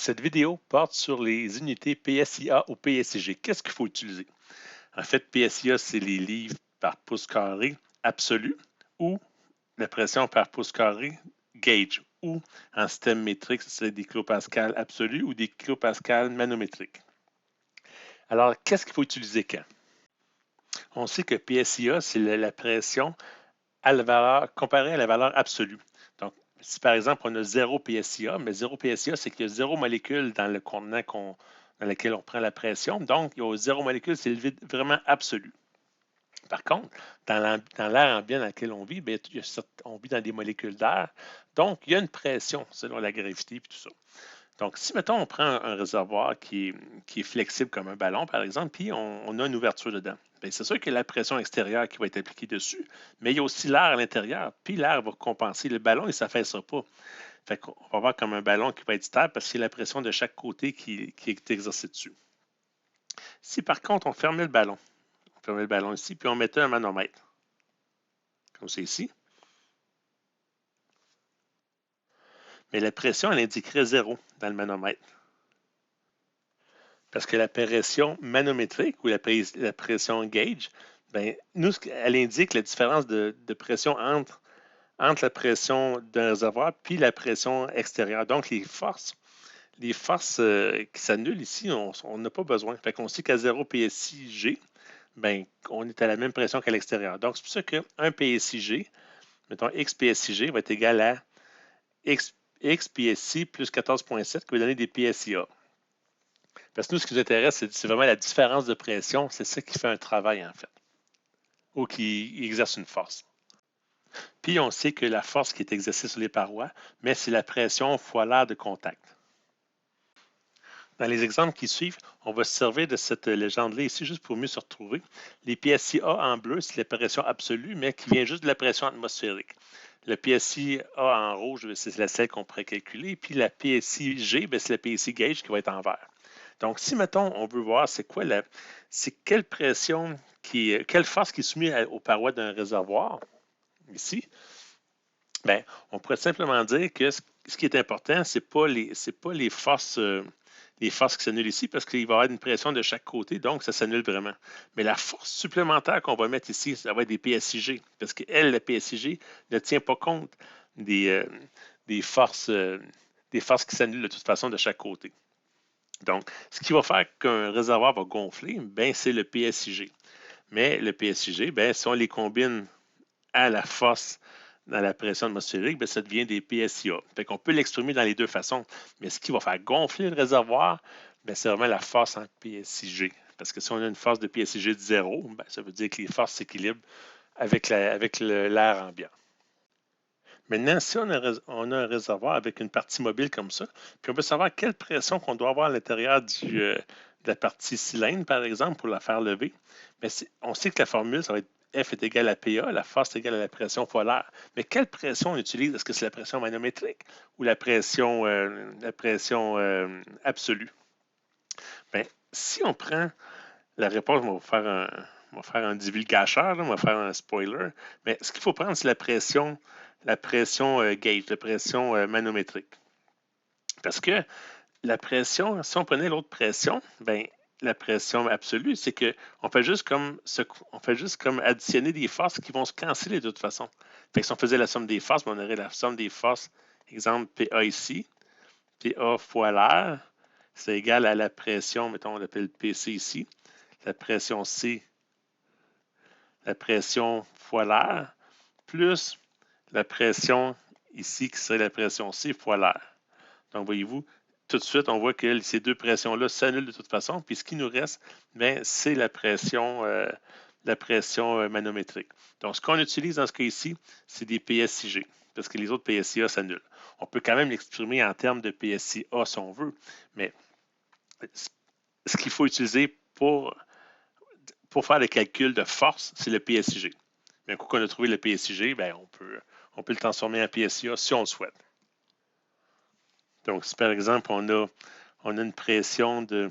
Cette vidéo porte sur les unités PSIA ou PSIG. Qu'est-ce qu'il faut utiliser? En fait, PSIA, c'est les livres par pouce carré absolu ou la pression par pouce carré gauge ou en système métrique, c'est des kilopascales absolus ou des kilopascales manométriques. Alors, qu'est-ce qu'il faut utiliser quand? On sait que PSIA, c'est la pression à la valeur, comparée à la valeur absolue. Donc, si par exemple on a 0 PSIA, mais 0 PSIA, c'est qu'il y a 0 molécule dans le contenant dans lequel on prend la pression. Donc, il y a 0 molécule, c'est le vide vraiment absolu. Par contre, dans l'air ambiant dans lequel on vit, bien, on vit dans des molécules d'air. Donc, il y a une pression selon la gravité et tout ça. Donc, si, mettons, on prend un réservoir qui est flexible comme un ballon, par exemple, puis on a une ouverture dedans, bien, c'est sûr qu'il y a la pression extérieure qui va être appliquée dessus, mais il y a aussi l'air à l'intérieur, puis l'air va compenser. Le ballon, il ne s'affaissera pas. Fait qu'on va avoir comme un ballon qui va être stable parce qu'il y a la pression de chaque côté qui est exercée dessus. Si, par contre, on fermait le ballon ici, puis on mettait un manomètre, comme c'est ici, mais la pression, elle indiquerait 0 dans le manomètre. Parce que la pression manométrique ou la pression gauge, bien, nous, elle indique la différence de pression entre la pression d'un réservoir puis la pression extérieure. Donc, les forces qui s'annulent ici, on n'a pas besoin. Fait qu'on sait qu'à 0 PSIG, ben, on est à la même pression qu'à l'extérieur. Donc, c'est pour ça qu'un PSIG, mettons X PSIG, va être égal à X PSI plus 14,7 qui va donner des PSIA. Parce que nous, ce qui nous intéresse, c'est vraiment la différence de pression. C'est ça qui fait un travail, en fait, ou qui exerce une force. Puis, on sait que la force qui est exercée sur les parois, mais c'est la pression fois l'air de contact. Dans les exemples qui suivent, on va se servir de cette légende-là ici juste pour mieux se retrouver. Les PSIA en bleu, c'est la pression absolue, mais qui vient juste de la pression atmosphérique. Le PSIA en rouge, c'est celle qu'on pourrait calculer. Puis la PSIG, c'est la PSI gauge qui va être en vert. Donc, si, mettons, on veut voir c'est quelle pression, quelle force qui est soumise aux parois d'un réservoir, ici, bien, on pourrait simplement dire que ce qui est important, ce n'est pas les forces qui s'annulent ici parce qu'il va y avoir une pression de chaque côté, donc ça s'annule vraiment. Mais la force supplémentaire qu'on va mettre ici, ça va être des PSIG, parce qu'elle, la PSIG, ne tient pas compte des forces qui s'annulent de toute façon de chaque côté. Donc, ce qui va faire qu'un réservoir va gonfler, ben, c'est le PSIG. Mais le PSIG, ben, si on les combine à la force dans la pression atmosphérique, ben, ça devient des PSIA. Fait qu'on peut l'exprimer dans les deux façons. Mais ce qui va faire gonfler le réservoir, ben, c'est vraiment la force en PSIG. Parce que si on a une force de PSIG de 0, ben, ça veut dire que les forces s'équilibrent avec l'air ambiant. Maintenant, si on a un réservoir avec une partie mobile comme ça, puis on veut savoir quelle pression qu'on doit avoir à l'intérieur de la partie cylindre, par exemple, pour la faire lever, bien, on sait que la formule, ça va être F est égal à PA, la force est égale à la pression fois l'air. Mais quelle pression on utilise? Est-ce que c'est la pression manométrique ou la pression absolue? Bien, si on prend la réponse, on va faire un divulgateur, on va faire un spoiler. Mais ce qu'il faut prendre, c'est la pression gauge, la pression manométrique. Parce que la pression, si on prenait l'autre pression, ben, la pression absolue, c'est qu'on fait juste comme additionner des forces qui vont se canceller de toute façon. Fait que si on faisait la somme des forces, on aurait la somme des forces, exemple PA ici, PA fois l'air, c'est égal à la pression, mettons, on l'appelle PC ici, la pression C, la pression fois l'air, plus la pression ici qui serait la pression C fois l'air. Donc, voyez-vous, tout de suite, on voit que ces deux pressions-là s'annulent de toute façon. Puis ce qui nous reste, bien, c'est la pression manométrique. Donc, ce qu'on utilise dans ce cas ici, c'est des PSIG, parce que les autres PSIA s'annulent. On peut quand même l'exprimer en termes de PSIA si on veut, mais ce qu'il faut utiliser pour faire le calcul de force, c'est le PSIG. Mais un coup qu'on a trouvé le PSIG, bien, on peut le transformer en PSIA si on le souhaite. Donc, si par exemple, on a une pression de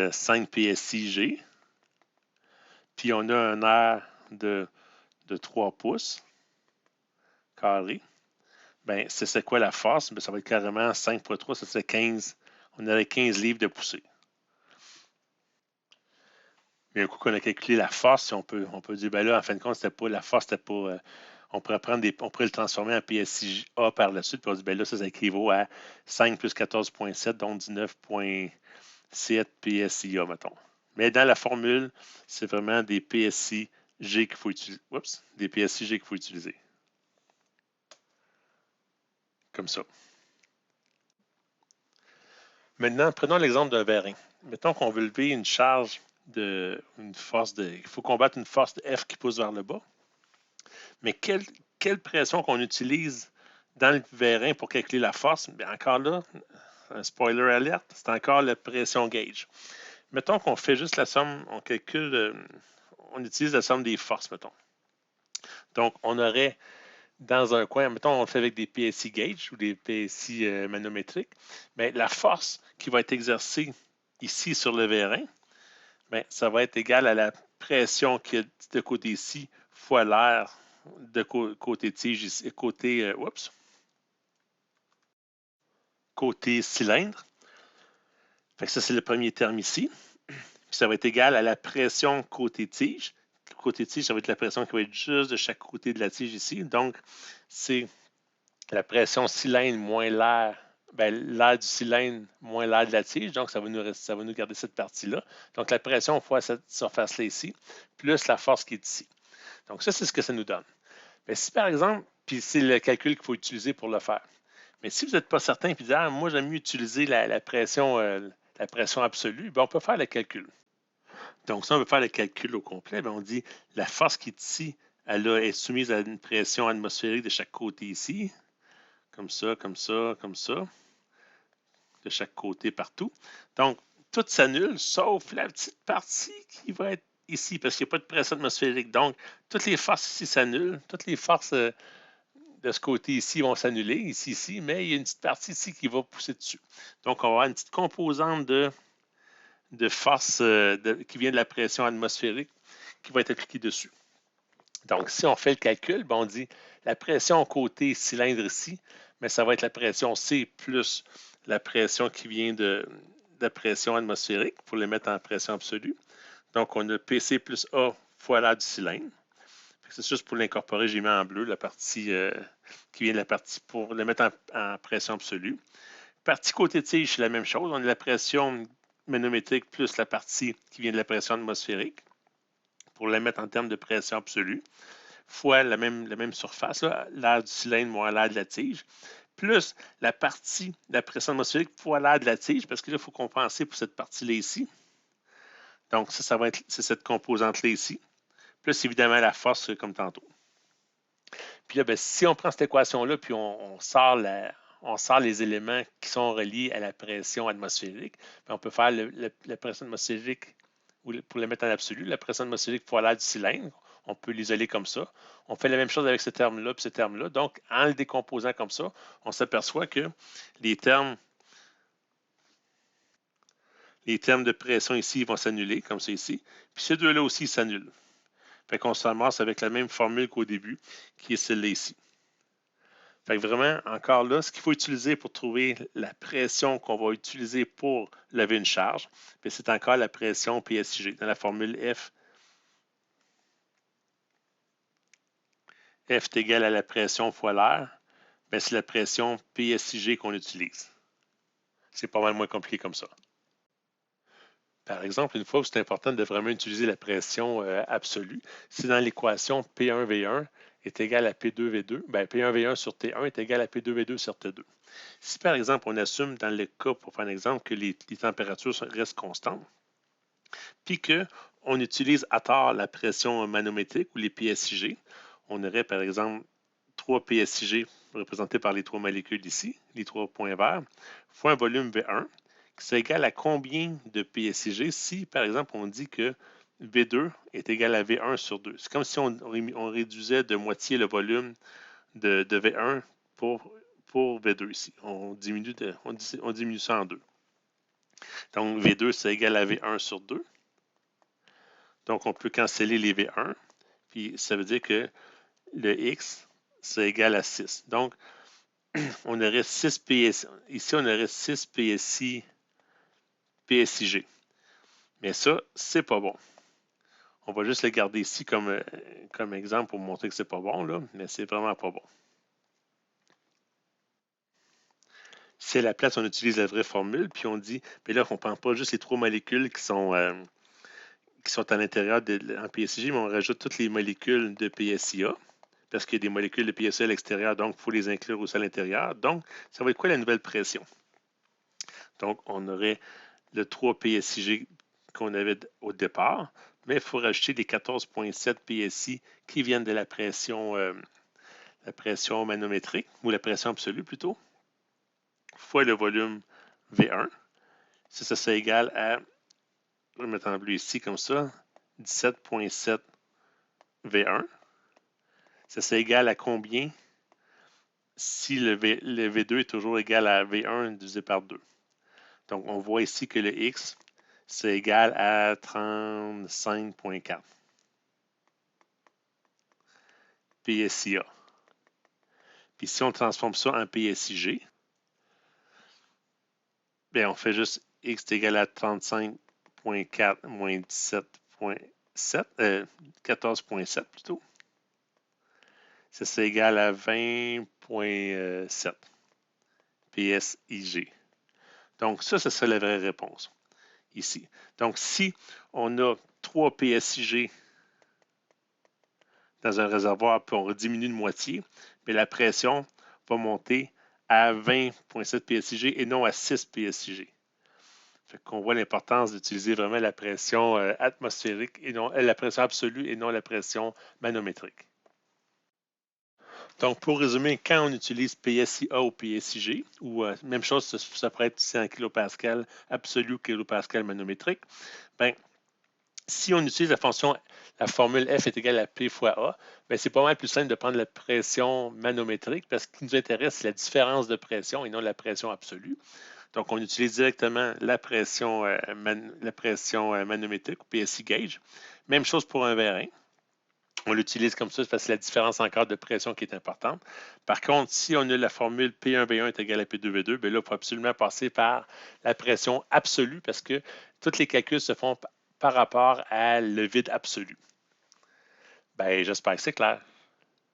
5 PSIG, puis on a un air de 3 pouces carré, ben, c'est quoi la force? Ben, ça va être carrément 5 fois 3, ça serait 15. On aurait 15 livres de poussée. Mais un coup qu'on a calculé la force, on peut dire, ben là, en fin de compte, c'était pas la force, c'était pas. On pourrait on pourrait le transformer en PSIA par la suite, puis on dit, ben là, ça équivaut à 5 plus 14,7, donc 19,7 PSIA, mettons. Mais dans la formule, c'est vraiment des PSIG qu'il faut utiliser. Oups, des PSIG qu'il faut utiliser. Comme ça. Maintenant, prenons l'exemple d'un vérin. Mettons qu'on veut lever une charge une force il faut combattre une force de F qui pousse vers le bas. Mais quelle pression qu'on utilise dans le vérin pour calculer la force? Bien, encore là, un spoiler alert, c'est encore la pression gauge. Mettons qu'on fait juste la somme, on calcule, on utilise la somme des forces, mettons. Donc, on aurait dans un coin, mettons, on le fait avec des PSI gauge ou des PSI manométriques, mais la force qui va être exercée ici sur le vérin, bien, ça va être égal à la pression qui est de côté ici fois l'air de côté tige ici, côté cylindre. Fait que ça, c'est le premier terme ici. Puis ça va être égal à la pression côté tige. Côté tige, ça va être la pression qui va être juste de chaque côté de la tige ici. Donc, c'est la pression cylindre moins l'air, ben, l'air du cylindre moins l'air de la tige. Donc, ça va nous garder cette partie-là. Donc, la pression fois cette surface-là ici, plus la force qui est ici. Donc, ça, c'est ce que ça nous donne. Mais si, par exemple, puis c'est le calcul qu'il faut utiliser pour le faire. Mais si vous n'êtes pas certain, puis dire, moi, j'aime mieux utiliser la pression absolue, bien, on peut faire le calcul. Donc, si on veut faire le calcul au complet, bien, on dit la force qui est ici, elle est soumise à une pression atmosphérique de chaque côté ici, comme ça, comme ça, comme ça, de chaque côté partout. Donc, tout s'annule, sauf la petite partie qui va être ici, parce qu'il n'y a pas de pression atmosphérique. Donc, toutes les forces ici s'annulent, toutes les forces de ce côté ici vont s'annuler, ici, mais il y a une petite partie ici qui va pousser dessus. Donc, on va avoir une petite composante de force qui vient de la pression atmosphérique qui va être appliquée dessus. Donc, si on fait le calcul, ben, on dit la pression côté cylindre ici, mais ça va être la pression C plus la pression qui vient de la pression atmosphérique pour les mettre en pression absolue. Donc, on a PC plus A fois l'air du cylindre. C'est juste pour l'incorporer, j'ai mis en bleu la partie qui vient de la partie pour le mettre en pression absolue. Partie côté tige, c'est la même chose. On a la pression manométrique plus la partie qui vient de la pression atmosphérique pour la mettre en termes de pression absolue, fois la même surface, l'air du cylindre moins l'air de la tige, plus la partie de la pression atmosphérique fois l'air de la tige, parce que là, il faut compenser pour cette partie-là ici. Donc, ça va être cette composante-là ici, plus évidemment la force comme tantôt. Puis là, ben, si on prend cette équation-là, puis on sort les éléments qui sont reliés à la pression atmosphérique, bien, on peut faire la pression atmosphérique, pour le mettre en absolu, la pression atmosphérique fois l'air du cylindre. On peut l'isoler comme ça. On fait la même chose avec ce terme-là et ce terme-là. Donc, en le décomposant comme ça, on s'aperçoit que les termes de pression ici vont s'annuler, comme ça ici. Puis ces deux-là aussi s'annulent. Fait qu'on se ramasse avec la même formule qu'au début, qui est celle-là ici. Fait que vraiment, encore là, ce qu'il faut utiliser pour trouver la pression qu'on va utiliser pour lever une charge, c'est encore la pression PSIG. Dans la formule F, F est égal à la pression fois l'air, c'est la pression PSIG qu'on utilise. C'est pas mal moins compliqué comme ça. Par exemple, une fois où c'est important de vraiment utiliser la pression absolue, si dans l'équation P1V1 est égal à P2V2, P1V1 sur T1 est égal à P2V2 sur T2. Si par exemple, on assume dans le cas, pour faire un exemple, que les températures restent constantes, puis qu'on utilise à tort la pression manométrique ou les PSIG, on aurait par exemple 3 PSIG représentés par les 3 molécules ici, les 3 points verts, fois un volume V1, qui c'est égal à combien de PSIG si, par exemple, on dit que V2 est égal à V1 sur 2. C'est comme si on réduisait de moitié le volume de V1 pour V2 ici. On diminue ça en 2. Donc, V2, c'est égal à V1 sur 2. Donc, on peut canceller les V1. Puis, ça veut dire que le X, c'est égal à 6. Donc, on aurait 6 PSI. Ici, on aurait 6 PSIG. Mais ça, c'est pas bon. On va juste le garder ici comme exemple pour montrer que c'est pas bon, là, mais c'est vraiment pas bon. C'est la place, on utilise la vraie formule, puis on dit, mais là, on ne prend pas juste les 3 molécules qui sont à l'intérieur en PSIG, mais on rajoute toutes les molécules de PSIA, parce qu'il y a des molécules de PSIA à l'extérieur, donc il faut les inclure aussi à l'intérieur. Donc, ça va être quoi la nouvelle pression? Donc, on aurait le 3 PSIG qu'on avait au départ, mais il faut rajouter les 14,7 PSI qui viennent de la pression manométrique, ou la pression absolue plutôt, fois le volume V1. Ça serait égal à, je vais mettre en bleu ici comme ça, 17,7 V1. Ça serait égal à combien si le V2 est toujours égal à V1 divisé par 2. Donc, on voit ici que le X, c'est égal à 35,4 PSIA. Puis si on transforme ça en PSIG, bien, on fait juste X est égal à 35,4 moins 17,7, 14,7 plutôt. Ça, c'est égal à 20,7 PSIG. Donc, ça serait la vraie réponse ici. Donc, si on a 3 PSIG dans un réservoir, puis on diminue de moitié, mais la pression va monter à 20,7 PSIG et non à 6 PSIG. Fait qu'on voit l'importance d'utiliser vraiment la pression atmosphérique et non la pression absolue et non la pression manométrique. Donc, pour résumer, quand on utilise PSIA ou PSIG, ou même chose, ça pourrait être aussi en kilopascal absolu ou kilopascal manométrique, ben, si on utilise la formule F est égale à P fois A, ben, c'est pas mal plus simple de prendre la pression manométrique parce que ce qui nous intéresse, c'est la différence de pression et non la pression absolue. Donc, on utilise directement la pression manométrique ou PSI gauge. Même chose pour un vérin. On l'utilise comme ça parce que c'est la différence encore de pression qui est importante. Par contre, si on a la formule P1V1 est égal à P2V2, bien là, il faut absolument passer par la pression absolue parce que tous les calculs se font par rapport à le vide absolu. Ben, j'espère que c'est clair.